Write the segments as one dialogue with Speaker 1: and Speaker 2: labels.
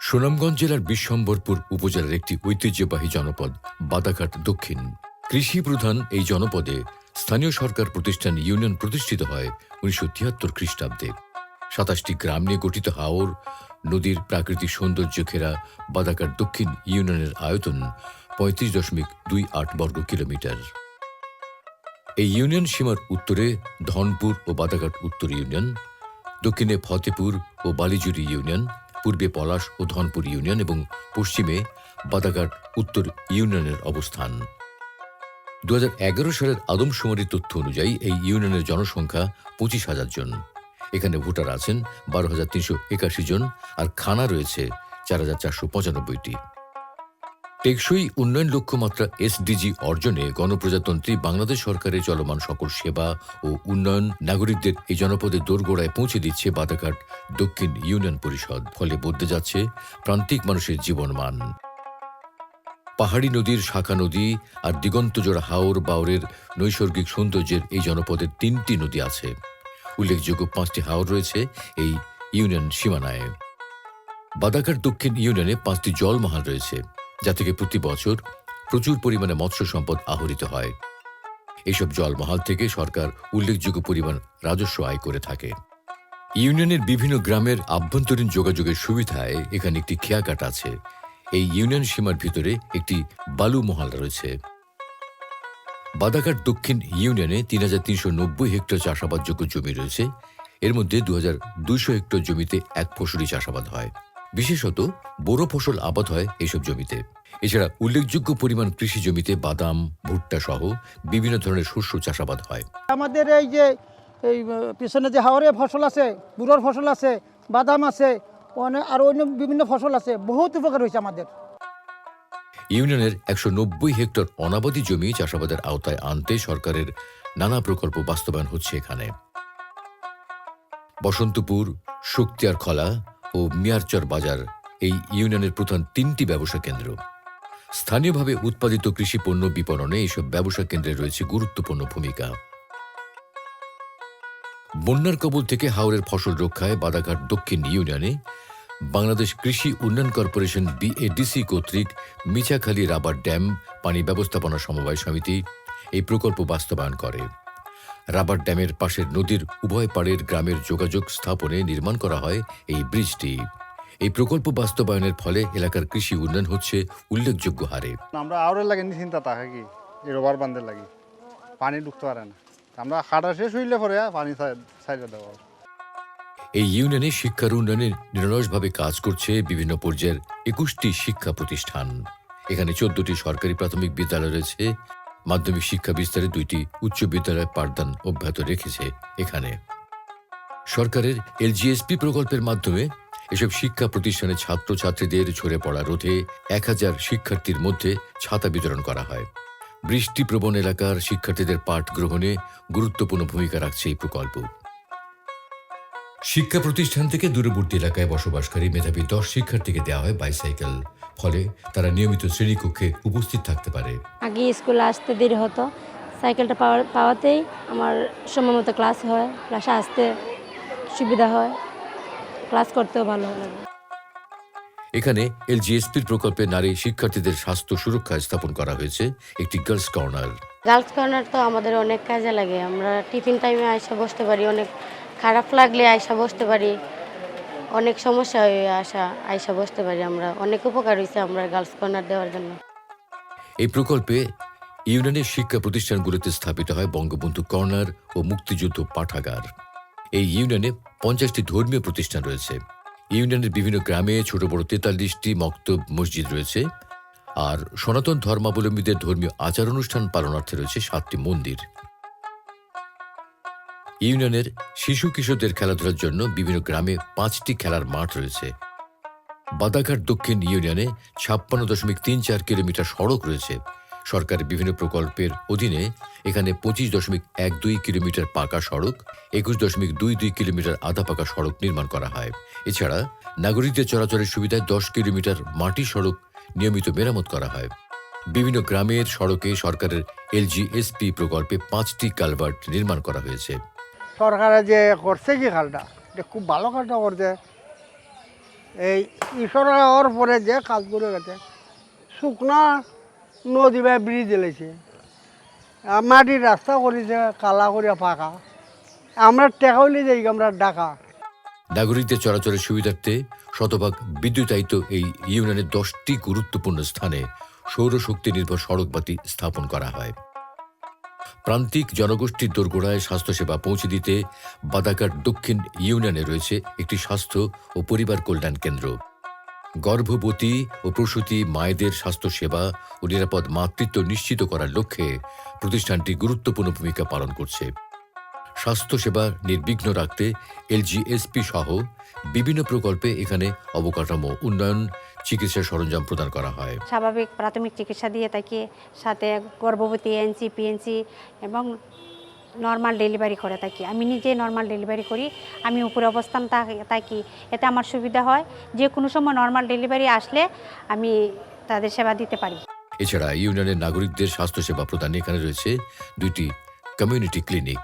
Speaker 1: সুনামগঞ্জ জেলার বিশ্বম্বরপুর উপজেলার একটি ঐতিহ্যবাহী জনপদ বাদাঘাট দক্ষিণ। কৃষি প্রধান এই জনপদে স্থানীয় সরকার প্রতিষ্ঠান ইউনিয়ন প্রতিষ্ঠিত হয় 1973 খ্রিস্টাব্দে। 27টি গ্রাম নিয়ে গঠিত হাওর নদীর প্রাকৃতিক সৌন্দর্য ঘেরা বাদাঘাট দক্ষিণ ইউনিয়নের আয়তন 35.28 বর্গ কিলোমিটার। এই ইউনিয়ন সীমার উত্তরে ধনপুর ও বাদাঘাট উত্তর ইউনিয়ন, দক্ষিণে ফতেপুর ও বালিজুরি ইউনিয়ন, পূর্বে পলাশ ও ধনপুর ইউনিয়ন এবং পশ্চিমে বাদাঘাট উত্তর ইউনিয়নের অবস্থান। 2011 সালের আদমশুমারির তথ্য অনুযায়ী এই ইউনিয়নের জনসংখ্যা 25,000 জন। এখানে ভোটার আছেন 12,381 জন, আর খানা রয়েছে 4,495টি। টেকসই উন্নয়ন লক্ষ্যমাত্রা এসডিজি অর্জনে গণপ্রজাতন্ত্রী বাংলাদেশ সরকারের চলমান সকল সেবা ও উন্নয়ন নাগরিকদের এই জনপদে দোরগোড়ায় পৌঁছে দিচ্ছে বাদাঘাট দক্ষিণ ইউনিয়ন পরিষদ। ফলে বদলে যাচ্ছে প্রান্তিক মানুষের জীবনমান। পাহাড়ি নদীর শাখা নদী আর দিগন্তজোড়া হাওর বাওরের নৈসর্গিক সৌন্দর্যের এই জনপদের 3টি নদী আছে। উল্লেখযোগ্য 5টি হাওর রয়েছে এই ইউনিয়ন সীমানায়। বাদাঘাট দক্ষিণ ইউনিয়নে 5টি জলমহাল রয়েছে, যা থেকে প্রতি বছর প্রচুর পরিমাণে মৎস্য সম্পদ আহরিত হয়। এইসব জলমহাল থেকে সরকার উল্লেখযোগ্য পরিমাণ রাজস্ব আয় করে থাকে। ইউনিয়নের বিভিন্ন গ্রামের আভ্যন্তরীণ যোগাযোগের সুবিধায় এখানে একটি খেয়াঘাট আছে। এই ইউনিয়ন সীমার ভিতরে একটি বালু মহাল রয়েছে। বাদাঘাট দক্ষিণ ইউনিয়নে 3,390 হেক্টর চাষাবাদযোগ্য জমি রয়েছে। এর মধ্যে 2,200 হেক্টর জমিতে এক ফসলি চাষাবাদ হয়। বিশেষত বোরো ফসল আবাদ হয় এইসব জমিতে। এছাড়া উল্লেখযোগ্য পরিমাণ কৃষি জমিতে বাদাম, ভুট্টা সহ বিভিন্ন ধরনের শস্য চাষাবাদ হয়।
Speaker 2: আমাদের এই যে এই পিছনে যে হাওরে ফসল আছে, বুড়োর ফসল আছে, বাদাম আছে, আর অন্য বিভিন্ন ফসল আছে, বহুত উপকার হয়েছে আমাদের।
Speaker 1: ইউনিয়নের 190 হেক্টর অনাবাদী জমি চাষাবাদের আওতায় আনতে সরকারের নানা প্রকল্প বাস্তবায়ন হচ্ছে এখানে। বসন্তপুর, শক্তিয়ার খলা ও মিয়ারচর বাজার এই ইউনিয়নের প্রধান 3টি ব্যবসা কেন্দ্র। স্থানীয়ভাবে উৎপাদিত কৃষি পণ্য বিপণনে এইসব ব্যবসা কেন্দ্রে রয়েছে গুরুত্বপূর্ণ ভূমিকা। বন্যার কবল থেকে হাওরের ফসল রক্ষায় বাদাঘাট দক্ষিণ ইউনিয়নে বাংলাদেশ কৃষি উন্নয়ন কর্পোরেশন বিএডিসি কর্তৃক মিচাখালী রাবার ড্যাম পানি ব্যবস্থাপনা সমবায় সমিতি এই প্রকল্প বাস্তবায়ন করে। রাবার ড্যামের পাশের নদীর উভয় পাড়ের গ্রামের যোগাযোগ স্থাপনে নির্মাণ করা হয় এই ব্রিজটি। এই প্রকল্প বাস্তবায়নের ফলে এলাকার কৃষি উন্নয়ন হচ্ছে উল্লেখযোগ্য হারে।
Speaker 3: আমরা আউরের লাগে চিন্তা থাকে কি এই রবার বান্ধের লাগে পানি ঢুকতে পারে না, আমরা হাঁটা শেষ হইলে পরে পানি সাইডে দেওয়া।
Speaker 1: এই ইউনিয়নে শিক্ষার উন্নয়নে নিরলসভাবে কাজ করছে বিভিন্ন পর্যায়ের 21টি শিক্ষা প্রতিষ্ঠান। এখানে 14টি সরকারি প্রাথমিক বিদ্যালয় রয়েছে। মাধ্যমিক শিক্ষা বিস্তারে 2টি উচ্চ বিদ্যালয় পাঠদান অব্যাহত রেখেছে এখানে। সরকারের এলজিএসপি প্রকল্পের মাধ্যমে এসব শিক্ষা প্রতিষ্ঠানে ছাত্রছাত্রীদের ঝরে পড়া রোধে 1000 শিক্ষার্থীর মধ্যে ছাতা বিতরণ করা হয়। বৃষ্টিপ্রবণ এলাকার শিক্ষার্থীদের পাঠ গ্রহণে গুরুত্বপূর্ণ ভূমিকা রাখছে এই প্রকল্প। শিক্ষা প্রতিষ্ঠান থেকে দূরবর্তী এলাকায় বসবাসকারী মেধাবী 10 শিক্ষার্থীকে দেওয়া হয় বাইসাইকেল। ফলে তারা নিয়মিত শ্রেণীকক্ষে উপস্থিত থাকতে পারে।
Speaker 4: আগে স্কুলে আসতে দেরি হতো, সাইকেলটা পাওয়াতেই আমার সময় মতো ক্লাস হয়, ক্লাসে আসতে সুবিধা হয়, ক্লাস করতেও ভালো লাগে।
Speaker 1: এখানে এলজিএসপির প্রকল্পে নারী শিক্ষার্থীদের স্বাস্থ্য সুরক্ষা স্থাপন করা হয়েছে একটি গার্লস কর্নার।
Speaker 4: গার্লস কর্নার তো আমাদের অনেক কাজে লাগে। আমরা টিফিন টাইমে আয়সা বসতে পারি, অনেক খারাপ লাগলে আয়সা বসতে পারি, অনেক সমস্যা হয়ে আয়সা বসতে পারি। আমরা অনেক উপকার হয়েছে আমরা গার্লস কর্নার দেওয়ার জন্য।
Speaker 1: এই প্রকল্পে ইউনিয়নের শিক্ষা প্রতিষ্ঠানগুলোতে স্থাপিত হয় বঙ্গবন্ধু কর্নার ও মুক্তিযুদ্ধ পাঠাগার। এই ইউনিয়নে 50টি ধর্মীয় প্রতিষ্ঠান রয়েছে। ইউনিয়নের বিভিন্ন গ্রামে ছোট বড় 43টি মক্তব মসজিদ রয়েছে, আর সনাতন ধর্মাবলম্বীদের ধর্মীয় আচার অনুষ্ঠান পালনার্থে রয়েছে 7টি মন্দির। ইউনিয়নের শিশু কিশোরদের খেলাধুলার জন্য বিভিন্ন গ্রামে 5টি খেলার মাঠ রয়েছে। বাদাঘাট দক্ষিণ ইউনিয়নে 56.34 কিলোমিটার সড়ক রয়েছে। সরকারের বিভিন্ন প্রকল্পের অধীনে এখানে 25.12 কিলোমিটার পাকা সড়ক, 21.22 কিলোমিটার আধা পাকা সড়ক নির্মাণ করা হয়। এছাড়া নাগরিকদের চলাচলের সুবিধায় 10 কিলোমিটার মাটি সড়ক নিয়মিত মেরামত করা হয়। বিভিন্ন গ্রামের সড়কে সরকারের এলজিএসপি প্রকল্পে 5টি কালভার্ট নির্মাণ করা হয়েছে।
Speaker 2: সরকারে যে করছে কি খালটা, এটা খুব ভালো খালটা করছে।
Speaker 5: এই ঈশ্বর হওয়ার পরে যে কাজগুলো গেছে শুকনা নদী বা ব্রিজ এলেছে মাটির রাস্তা করেছে কালা করিয়া পাকা আমরা টেকাউলি যাই আমরা ডাকা।
Speaker 1: নাগরিকদের চলাচলের সুবিধার্থে শতভাগ বিদ্যুতায়িত এই ইউনিয়নের 10টি গুরুত্বপূর্ণ স্থানে সৌরশক্তি নির্ভর সড়কবাতি স্থাপন করা হয়। প্রান্তিক জনগোষ্ঠীর দোরগোড়ায় স্বাস্থ্যসেবা পৌঁছে দিতে বাদাঘাট দক্ষিণ ইউনিয়নে রয়েছে একটি স্বাস্থ্য ও পরিবার কল্যাণ কেন্দ্র। গর্ভবতী ও প্রসূতি মায়েদের স্বাস্থ্যসেবা ও নিরাপদ মাতৃত্ব নিশ্চিত করার লক্ষ্যে প্রতিষ্ঠানটি গুরুত্বপূর্ণ ভূমিকা পালন করছে। স্বাস্থ্যসেবা নির্বিঘ্ন রাখতে এলজিএসপি সহ বিভিন্ন প্রকল্পে এখানে অবকাঠামো উন্নয়ন, চিকিৎসা সরঞ্জাম প্রদান করা হয়।
Speaker 6: স্বাভাবিক প্রাথমিক চিকিৎসা দিয়ে থাকি, সাথে গর্ভবতী এনসি পিএনসি এবং নর্মাল ডেলিভারি করে থাকি। আমি নিজে নর্মাল ডেলিভারি করি, আমি উপরে অবস্থান থাকি, এতে আমার সুবিধা হয় যে কোনো সময় নর্মাল ডেলিভারি আসলে আমি তাদের সেবা দিতে পারি।
Speaker 1: এছাড়া ইউনিয়নের নাগরিকদের স্বাস্থ্যসেবা প্রদানে এখানে রয়েছে 2টি কমিউনিটি ক্লিনিক।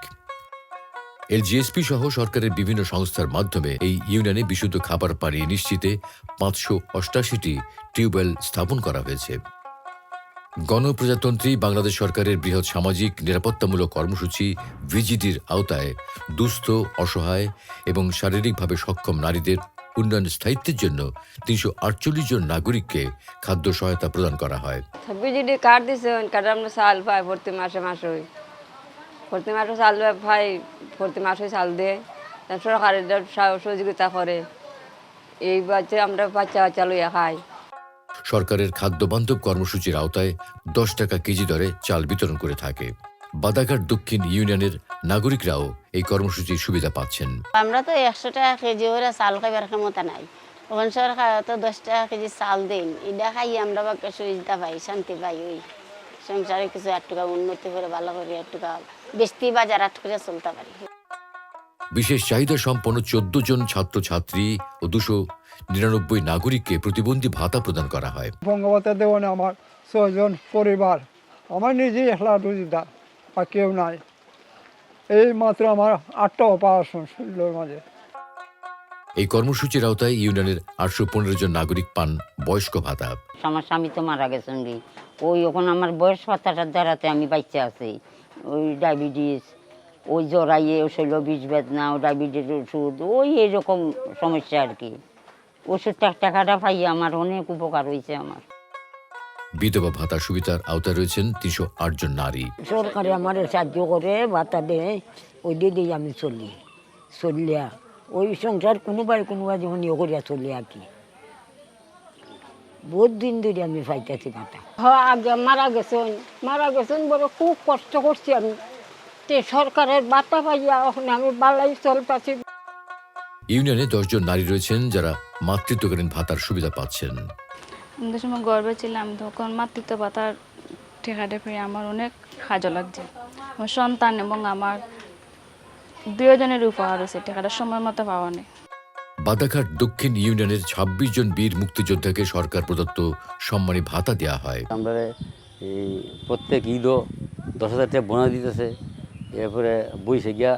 Speaker 1: এলজিএসপি সহ সরকারের বিভিন্ন সংস্থার মাধ্যমে এই ইউনিয়নে বিশুদ্ধ খাবার পানি নিশ্চিতে 588টি টিউবওয়েল স্থাপন করা হয়েছে। গণপ্রজাতন্ত্রী বাংলাদেশ সরকারের বৃহৎ সামাজিক নিরাপত্তামূলক কর্মসূচি ভিজিডির আওতায় দুস্থ, অসহায় এবং শারীরিকভাবে সক্ষম নারীদের উন্নয়ন স্থায়িত্বের জন্য 348 জন নাগরিককে খাদ্য সহায়তা প্রদান করা হয়।
Speaker 7: ভিজিডি কার্ড দিছে, কার্ড আমরা চাল পাই প্রতি মাসে প্রতি মাসে চাল পাই, প্রতি মাসে চাল দেয়, সরকারের সহযোগিতা করে, এই বাচ্চা আমরা বাচ্চা লইয়া খাই।
Speaker 1: সরকারের খাদ্যবান্ধব কর্মসূচির আওতায় 10 টাকা কেজি দরে চাল বিতরণ করে থাকে। বাদাঘাট দক্ষিণ ইউনিয়নের নাগরিকরাও এই কর্মসূচির সুবিধা পাচ্ছেন।
Speaker 4: আমরা তো 100 টাকা কেজি করে চাল খাইবার ক্ষমতা নাই, ওখান সরকার তো 10 টাকা কেজি চাল দেন, এটা খাই আমরা বাকি সুবিধা পাই, শান্তি পাই। ওই সংসারে কিছু 8 টাকা উন্নতি করে ভালো করে 8 টাকা বেশি বাজার 8 করে চলতে পারি।
Speaker 1: বিশেষ চাহিদা সম্পন্ন 14 জন ছাত্রছাত্রী ও 299 নাগরিককে প্রতিবন্ধী ভাতা প্রদান করা হয়।
Speaker 5: বঙ্গবন্ধু দেওয়ানে আমার 6 জন পরিবার, আমার নিজেই একলা দুজিদা আর কেউ নাই। এই মাত্র আমার 8টা অপারেশন শরীরের মাঝে।
Speaker 1: এই কর্মসূচির আওতায় ইউনিয়নের 815 জন নাগরিক পান বয়স্ক ভাতা।
Speaker 8: আমার স্বামী তো মারা গেছেন, ওই ওখানে আমার বয়স ভাতাটার দ্বারাতে আমি বাচ্চা আছি। ওই ডায়াবেটিস, ওই জরাইয়ে শৈল বিষ বেদনা, ডায়াবেটিস ওষুধ, ওই এইরকম সমস্যা আর কি। ওষুধ টাকাটা পাইয়ে আমার অনেক উপকার হয়েছে। আমার
Speaker 1: বিধবা ভাতা সুবিধার আওতায় রয়েছেন 308 জন নারী।
Speaker 8: সরকারে আমার সাহায্য করে, ভাতা দেয়, ওই দিয়ে আমি চলিয়া ওই সংসার কোনোবার যেমন ইয়ে করিয়া চলি আর কি। বহুত দিন ধরে আমি পাইতেছি ভাতা।
Speaker 6: আগে মারা গেছেন বড় খুব কষ্ট করছি আমি, সরকারের ভাতা পাইয়া এখন আমি বালাই চলতেছি।
Speaker 1: ইউনিয়নে 10 জন নারী রয়েছেন যারা মাতৃত্বকালীন ভাতার সুবিধা পাচ্ছেন।
Speaker 9: যে সময় গর্বে ছিলাম তখন মাতৃত্ব ভাতার ঠেকাটে পেয়ে আমার অনেক সাহায্য লাগছে। আমার সন্তান এবং আমার 2 জনের উপহার হয়েছে, টাকাটা সময় মতো পাওয়া নেই।
Speaker 1: বাদাঘাট দক্ষিণ ইউনিয়নের 26 জন বীর মুক্তিযোদ্ধাকে সরকার প্রদত্ত সম্মানী ভাতা দেওয়া হয়।
Speaker 10: আমরা এই প্রত্যেক ঈদও 10,000 টাকা বোনাস দিতেছে, এরপরে বইসে গিয়া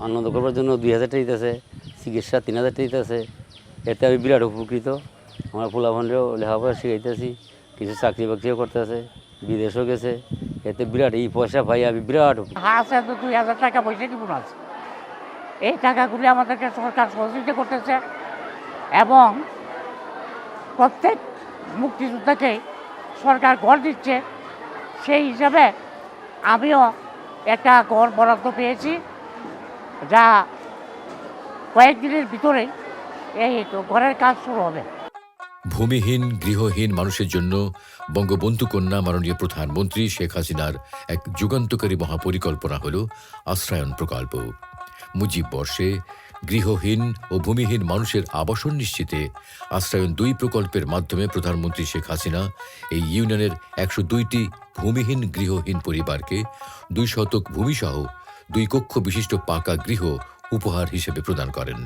Speaker 10: আনন্দ করবার জন্য 2,000 টাকা দিতেছে, চিকিৎসা 3,000 টাকা দিতেছে। এতে আমি বিরাট উপকৃত। আমার পোলাভান্ডেও লেখাপড়া শিখাইতেছি, কিছু চাকরি বাকরিও করতেছে, বিদেশও গেছে। এতে বিরাট এই পয়সা পাই আমি বিরাট।
Speaker 8: আছে তো 2,000 টাকা পয়সা কি বোনাস, এই টাকাগুলি আমাদেরকে সরকার সহযোগিতা করতেছে এবং প্রত্যেক মুক্তিযোদ্ধাকে সরকার ঘর দিচ্ছে। সেই হিসাবে আমিও একটা ঘর বরাদ্দ পেয়েছি, যা কয়েকদিনের ভিতরে এই তো ঘরের কাজ শুরু হবে।
Speaker 1: ভূমিহীন, গৃহহীন মানুষের জন্য বঙ্গবন্ধু কন্যা মাননীয় প্রধানমন্ত্রী শেখ হাসিনার এক যুগান্তকারী মহাপরিকল্পনা হল আশ্রয়ন প্রকল্প। মুজিব বর্ষে গৃহহীন ও ভূমিহীন মানুষের আবাসন নিশ্চিতে আশ্রয়ন 2 প্রকল্পের মাধ্যমে প্রধানমন্ত্রী শেখ হাসিনা এই ইউনিয়নের 102টি ভূমিহীন গৃহহীন পরিবারকে 2 শতক ভূমিসহ 2 কক্ষ বিশিষ্ট পাকা গৃহ উপহার হিসেবে প্রদান করেন।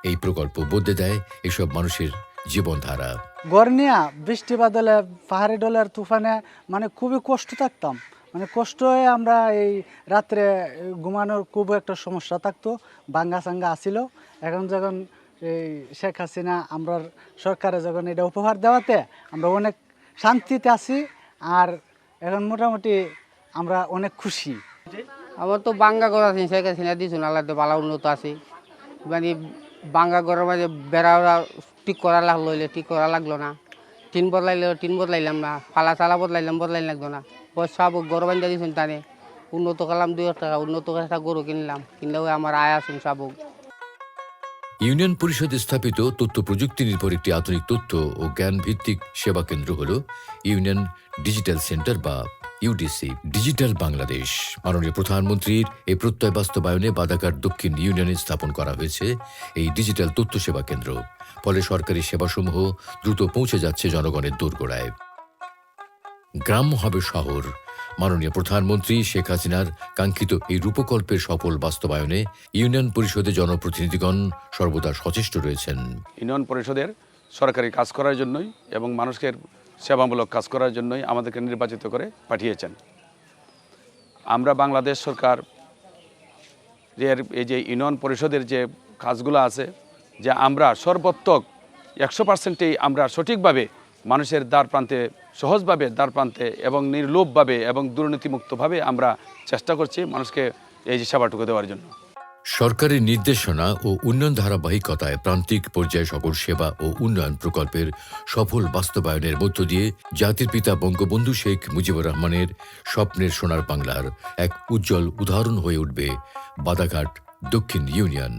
Speaker 1: এই প্রকল্প বদলে দেয় এসব মানুষের জীবনধারা।
Speaker 2: গড় নিয়া বৃষ্টি বাদলে পাহাড়ি ডলের তুফানে মানে খুবই কষ্ট থাকতাম, মানে কষ্ট হয়ে আমরা এই রাত্রে ঘুমানোর খুব একটা সমস্যা থাকতো, ভাঙ্গা সাঙ্গা আসিল। এখন যখন এই শেখ হাসিনা আমরা সরকারে যখন এটা উপহার দেওয়াতে আমরা অনেক শান্তিতে আছি আর এখন মোটামুটি আমরা অনেক খুশি।
Speaker 5: আমার তো বাঙ্গা ঘর আছে শেখ হাসিনা দিয়েছেন, আল্লাহ তো ভালো উন্নত আছে। মানে বাঙ্গা ঘরের মাঝে বেড়া ঠিক করা লাগলো, ঠিক করা লাগলো না। টিন বদলাইলাম না, ফালা চালা বদলাই লাগতো না। সব গরু বান্ধা দিয়েছেন তানে উন্নত করলাম, 2 টাকা উন্নত করে একটা গরু কিনলাম, কিনলেও আমার আয় আসুন সাবক।
Speaker 1: ইউনিয়ন পরিষদে স্থাপিত তথ্য প্রযুক্তি নির্ভর একটি আধুনিক তথ্য ও জ্ঞান ভিত্তিক সেবা কেন্দ্র হল ইউনিয়ন ডিজিটাল সেন্টার বা ইউডিসি। ডিজিটাল বাংলাদেশ মাননীয় প্রধানমন্ত্রীর এই প্রত্যয় বাস্তবায়নে বাদাঘাট দক্ষিণ ইউনিয়নে স্থাপন করা হয়েছে এই ডিজিটাল তথ্য সেবা কেন্দ্র। ফলে সরকারি সেবাসমূহ দ্রুত পৌঁছে যাচ্ছে জনগণের দোরগোড়ায়। গ্রাম্য হবে শহর। মাননীয় প্রধানমন্ত্রী শেখ হাসিনার কাঙ্ক্ষিত এই রূপকল্পের সফল বাস্তবায়নে ইউনিয়ন পরিষদের জনপ্রতিনিধিগণ সর্বদা সচেষ্ট রয়েছেন।
Speaker 11: ইউনিয়ন পরিষদের সরকারি কাজ করার জন্যই এবং মানুষের সেবামূলক কাজ করার জন্যই আমাদেরকে নির্বাচিত করে পাঠিয়েছেন। আমরা বাংলাদেশ সরকার এই যে ইউনিয়ন পরিষদের যে কাজগুলো আছে, যে আমরা সর্বোত্তক 100%ই আমরা সঠিকভাবে মানুষের দ্বার প্রান্তে, সহজভাবে দ্বার প্রান্তে এবং নির্লোভভাবে এবং দুর্নীতিমুক্তভাবে আমরা চেষ্টা করছি মানুষকে এই যে সেবাটুকু দেওয়ার জন্য।
Speaker 1: সরকারের নির্দেশনা ও উন্নয়ন ধারাবাহিকতায় প্রান্তিক পর্যায়ে সকল সেবা ও উন্নয়ন প্রকল্পের সফল বাস্তবায়নের মধ্য দিয়ে জাতির পিতা বঙ্গবন্ধু শেখ মুজিবুর রহমানের স্বপ্নের সোনার বাংলার এক উজ্জ্বল উদাহরণ হয়ে উঠবে বাদাঘাট দক্ষিণ ইউনিয়ন।